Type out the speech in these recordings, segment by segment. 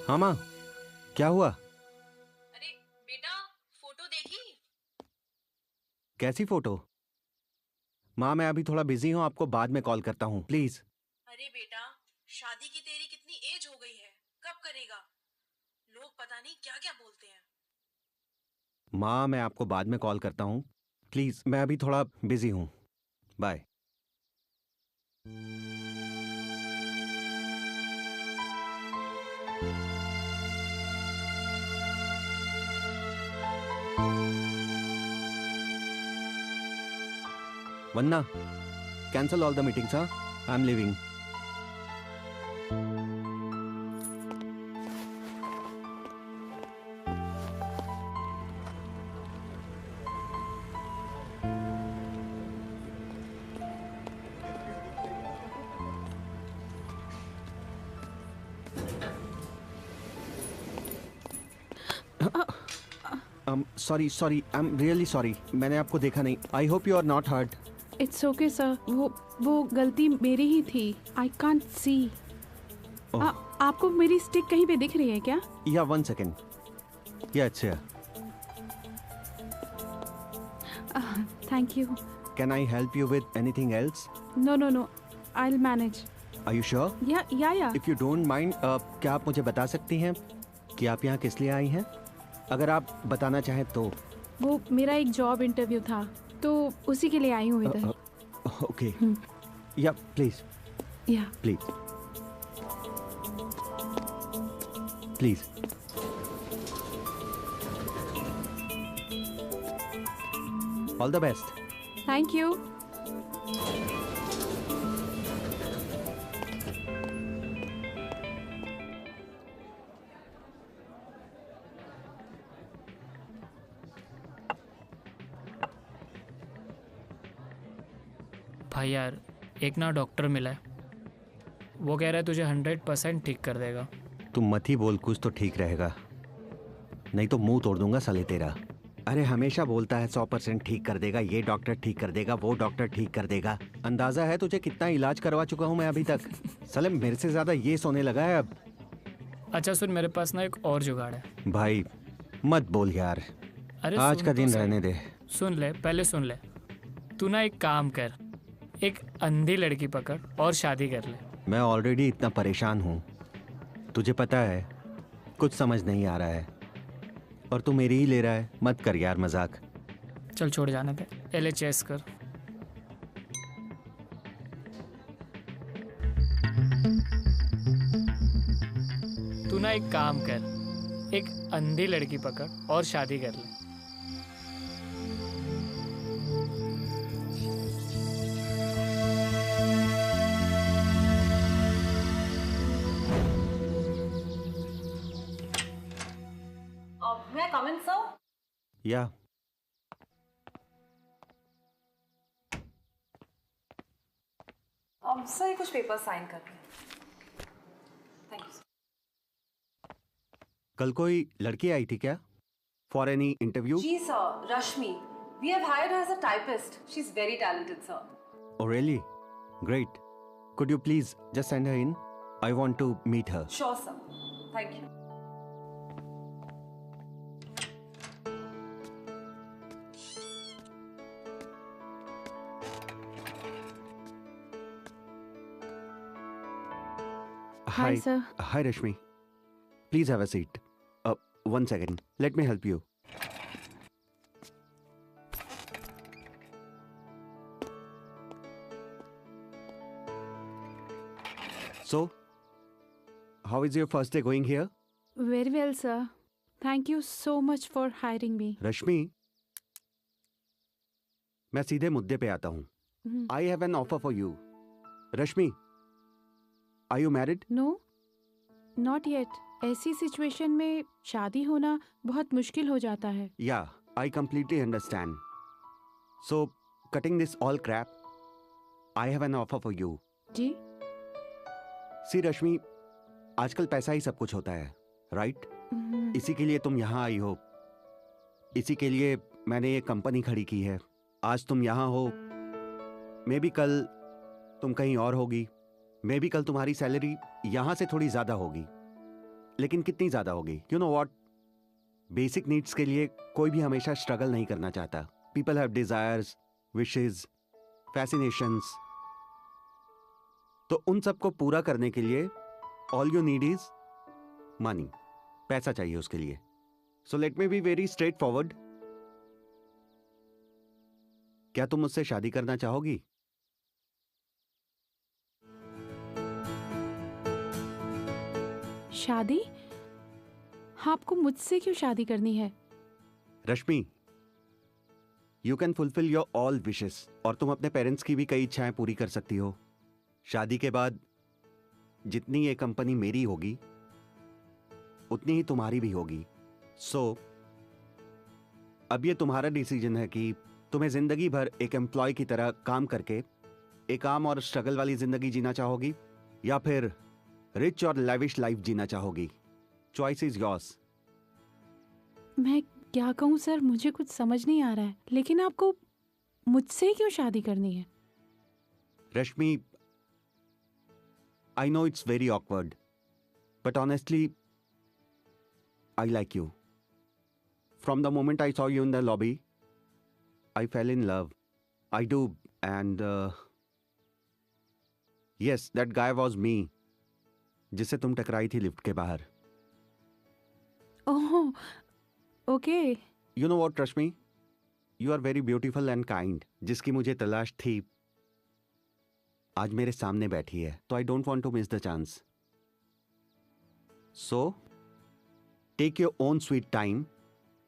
हाँ माँ, क्या हुआ? अरे बेटा, फोटो देखी? कैसी फोटो? माँ मैं अभी थोड़ा बिजी हूँ, आपको बाद में कॉल करता हूँ प्लीज। अरे बेटा, शादी की तेरी कितनी एज हो गई है, कब करेगा? लोग पता नहीं क्या क्या बोलते हैं। माँ मैं आपको बाद में कॉल करता हूँ प्लीज, मैं अभी थोड़ा बिजी हूँ। Bye. Wanna, cancel all the meetings, हाँ? I am leaving. Sorry sorry, I am really sorry, मैंने आपको देखा नहीं। I hope you are not hurt. It's okay sir, वो गलती मेरी ही थी। I can't see. आपको मेरी स्टिक कहीं पे दिख रही है क्या? या वन सेकेंड। या अच्छा, thank you. Can I help you with anything else? No no no, I will manage. Are you sure? या इफ यू डोंट माइंड, क्या आप मुझे बता सकती हैं कि आप यहाँ किस लिए आई हैं? अगर आप बताना चाहें तो। वो मेरा एक जॉब इंटरव्यू था, तो उसी के लिए आई हूँ इधर। ओके, या प्लीज या please please. All the best. Thank you. भाई यार, एक ना डॉक्टर मिला है, वो कह रहा है तुझे 100% ठीक कर देगा। तुम मत ही बोल, कुछ तो ठीक रहेगा, नहीं तो मुंह तोड़ दूंगा साले तेरा। अरे हमेशा बोलता है 100% ठीक कर देगा, ये डॉक्टर ठीक कर देगा, वो डॉक्टर ठीक कर देगा। अंदाजा है तुझे कितना इलाज करवा चुका हूं मैं अभी तक? साले मेरे से ज्यादा ये सोने लगा है अब। अच्छा सुन, मेरे पास ना एक और जुगाड़ है। भाई मत बोल यार, अरे आज सुन का तो दिन सही। रहने दे। सुन ले, पहले सुन ले। तू ना एक काम कर, एक अंधी लड़की पकड़ और शादी कर ले। मैं ऑलरेडी इतना परेशान हूँ, तुझे पता है, कुछ समझ नहीं आ रहा है, और तू मेरी ही ले रहा है। मत कर यार मजाक। चल छोड़, जाने दे। LHS कर। तू ना एक काम कर, एक अंधी लड़की पकड़ और शादी कर ले। May come in sir? या सर कुछ पेपर साइन कर रहे हैं। Thank you. कल कोई लड़की आई थी क्या फॉर एनी इंटरव्यू? जी sir, Rashmi. We have hired her as a typist. She is very talented sir. Oh really? Great. Could you please just send her in? I want to meet her. Sure sir, thank you. Hi, sir. Hi Rashmi. Please have a seat. One second. Let me help you. So, how is your first day going here? Very well, sir. Thank you so much for hiring me. रश्मि, मैं सीधे मुद्दे पे आता हूँ। I have an offer for you. Rashmi, are you married? No, not yet. ऐसी situation में शादी होना बहुत मुश्किल हो जाता है। Yeah, I completely understand. So, cutting this all crap, I have an offer for you. जी? सी रश्मि, आजकल पैसा ही सब कुछ होता है, राइट? इसी के लिए तुम यहाँ आई हो, इसी के लिए मैंने ये कंपनी खड़ी की है। आज तुम यहाँ हो, मे बी कल तुम कहीं और होगी, मे बी कल तुम्हारी सैलरी यहाँ से थोड़ी ज्यादा होगी, लेकिन कितनी ज़्यादा होगी? You know what, basic needs के लिए कोई भी हमेशा स्ट्रगल नहीं करना चाहता. People have desires, wishes, fascinations. तो उन सबको पूरा करने के लिए all you need is money. पैसा चाहिए उसके लिए. So let me be very straight forward. क्या तुम मुझसे शादी करना चाहोगी? शादी? आपको मुझसे क्यों शादी करनी है? Rashmi, you can fulfil your all wishes. और तुम अपने पेरेंट्स की भी कई इच्छाएं पूरी कर सकती हो. शादी के बाद जितनी ये कंपनी मेरी होगी उतनी ही तुम्हारी भी होगी. सो अब ये तुम्हारा डिसीजन है कि तुम्हें जिंदगी भर एक एम्प्लॉय की तरह काम करके एक आम और स्ट्रगल वाली जिंदगी जीना चाहोगी या फिर रिच और लेविश लाइफ जीना चाहोगी. Choice is yours. मैं क्या कहूँ सर, मुझे कुछ समझ नहीं आ रहा है. लेकिन आपको मुझसे क्यों शादी करनी है? रश्मि, I know it's very awkward, but honestly, I like you. From the moment I saw you in the lobby, I fell in love. I do, and yes, that guy was me, जिससे तुम टकराई थी lift के बाहर. ओह, okay. You know what, Rashmi? You are very beautiful and kind. जिसकी मुझे तलाश थी आज मेरे सामने बैठी है. तो I don't want to miss the chance. So take your own sweet time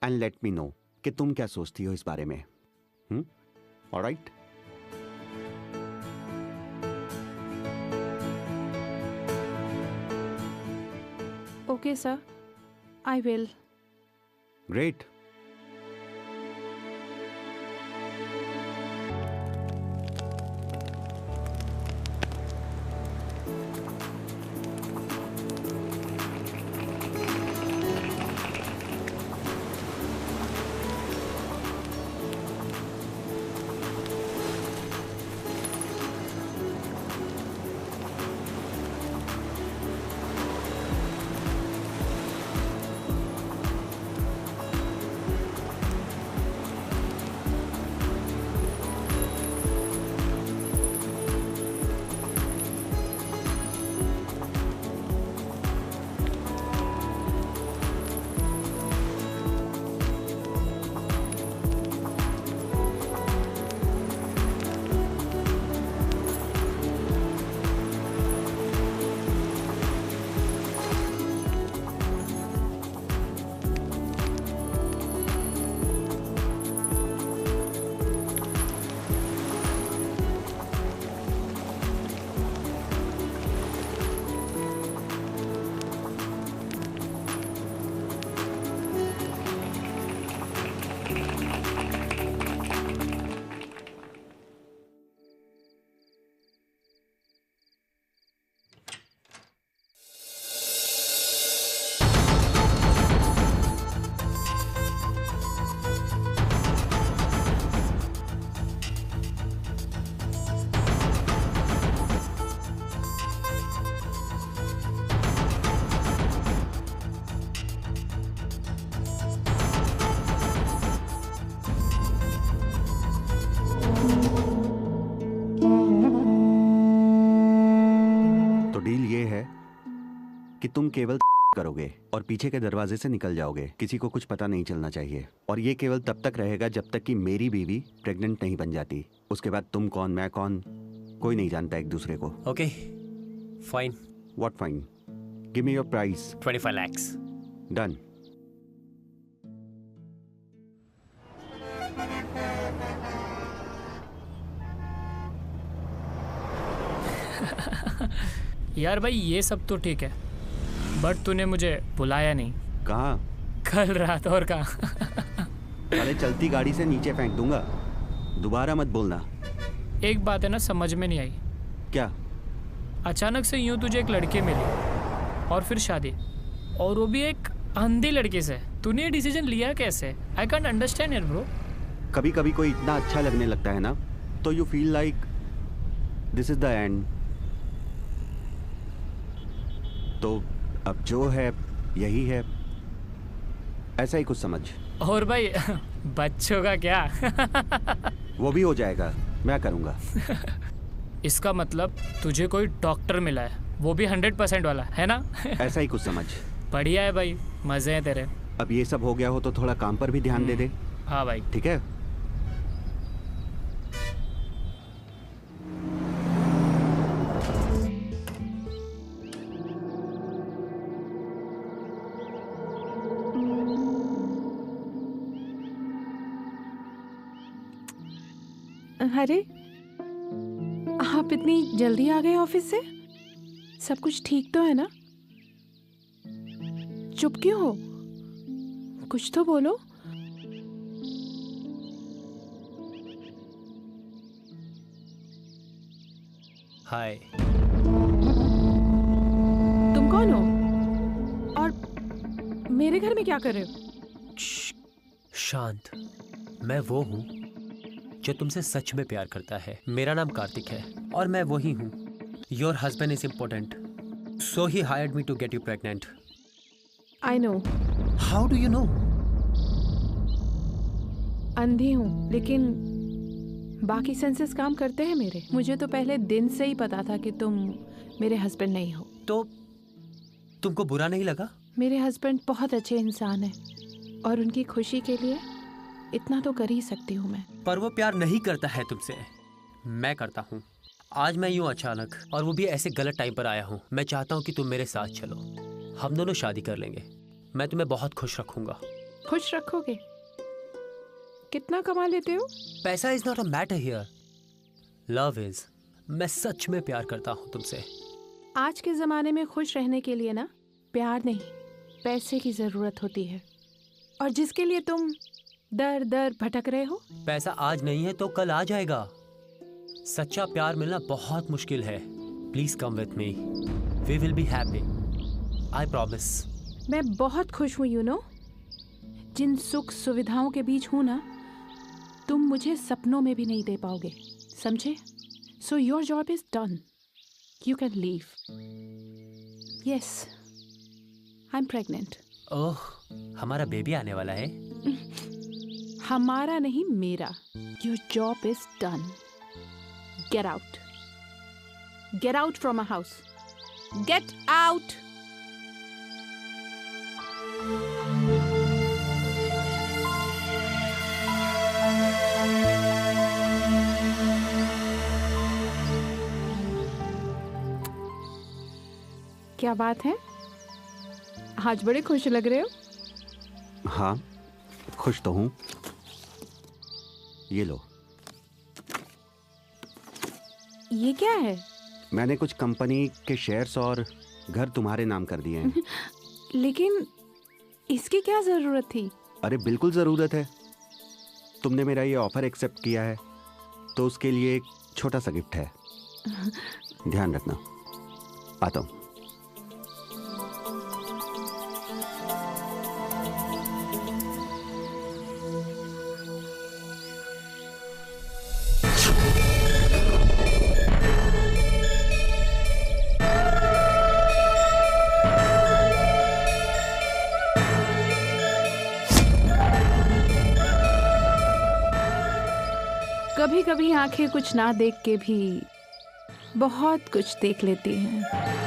and let me know कि तुम क्या सोचती हो इस बारे में. Alright? Okay sir, I will. Great. कि तुम केवल करोगे और पीछे के दरवाजे से निकल जाओगे. किसी को कुछ पता नहीं चलना चाहिए. और ये केवल तब तक रहेगा जब तक कि मेरी बीवी प्रेग्नेंट नहीं बन जाती. उसके बाद तुम कौन, मैं कौन, कोई नहीं जानता एक दूसरे को. Okay fine. What fine? Give me your price. 25 lakhs. Done. यार भाई ये सब तो ठीक है, बट तूने मुझे बुलाया नहीं. कहाँ? कल रात. और कहाँ? अरे चलती गाड़ी से नीचे फेंक दूंगा. दोबारा मत बोलना. एक बात है ना समझ में नहीं आई. क्या? अचानक से यूं तुझे एक लड़की मिली और फिर शादी, और वो भी एक अंधी लड़की से. तूने ये डिसीजन लिया कैसे? आई कांट अंडरस्टैंड यार ब्रो. कभी कभी कोई इतना अच्छा लगने लगता है ना, तो you feel like this is the end. तो अब जो है यही है, ऐसा ही कुछ समझ। और भाई बच्चों का क्या? वो भी हो जाएगा, मैं करूँगा। इसका मतलब तुझे कोई डॉक्टर मिला है, वो भी 100% वाला, है ना? ऐसा ही कुछ समझ। बढ़िया है भाई, मजे हैं तेरे। अब ये सब हो गया हो तो थोड़ा काम पर भी ध्यान दे दे, हाँ भाई। ठीक है? अरे आप इतनी जल्दी आ गए ऑफिस से? सब कुछ ठीक तो है ना? चुप क्यों हो? कुछ तो बोलो। हाय। तुम कौन हो और मेरे घर में क्या कर रहे हो? शांत, मैं वो हूँ जो तुमसे सच में प्यार करता है। मेरा नाम कार्तिक है और मैं वही हूँ। Your husband is important, so he hired me to get you pregnant. I know. How do you know? अंधी हूँ लेकिन बाकी सेंसेस काम करते हैं मेरे। मुझे तो पहले दिन से ही पता था कि तुम मेरे हस्बैंड नहीं हो। तो तुमको बुरा नहीं लगा? मेरे हस्बैंड बहुत अच्छे इंसान हैं और उनकी खुशी के लिए इतना तो कर ही सकती हूँ मैं। पर वो प्यार नहीं करता है तुमसे, मैं करता हूँ। आज मैं यूं अचानक और वो भी ऐसे गलत टाइम पर आया हूँ। मैं चाहता हूँ कि तुम मेरे साथ चलो, हम दोनों शादी कर लेंगे। मैं तुम्हें बहुत खुश रखूंगा। खुश रखोगे? कितना कमा लेते हो? पैसा is not a matter here, love is. मैं सच में प्यार करता हूँ तुमसे। आज के ज़माने में खुश रहने के लिए ना प्यार नहीं, पैसे की ज़रूरत होती है। और जिसके लिए तुम दर दर भटक रहे हो। पैसा आज नहीं है तो कल आ जाएगा। सच्चा प्यार मिलना बहुत मुश्किल है। Please come with me, we will be happy, I promise. मैं बहुत खुश हूँ, यू नो। जिन सुख सुविधाओं के बीच हूँ ना, तुम मुझे सपनों में भी नहीं दे पाओगे, समझे? So your job is done, you can leave. Yes, I am pregnant. Oh, हमारा बेबी आने वाला है। हमारा नहीं, मेरा। Your job is done. Get out, get out from my house, get out. क्या बात है, आज बड़े खुश लग रहे हो। हाँ, खुश तो हूँ। ये लो। ये क्या है? मैंने कुछ कंपनी के शेयर्स और घर तुम्हारे नाम कर दिए हैं। लेकिन इसकी क्या जरूरत थी? अरे बिल्कुल ज़रूरत है। तुमने मेरा ये ऑफर एक्सेप्ट किया है तो उसके लिए एक छोटा सा गिफ्ट है। ध्यान रखना। आता हूँ। कभी कभी आंखें कुछ ना देख के भी बहुत कुछ देख लेती हैं।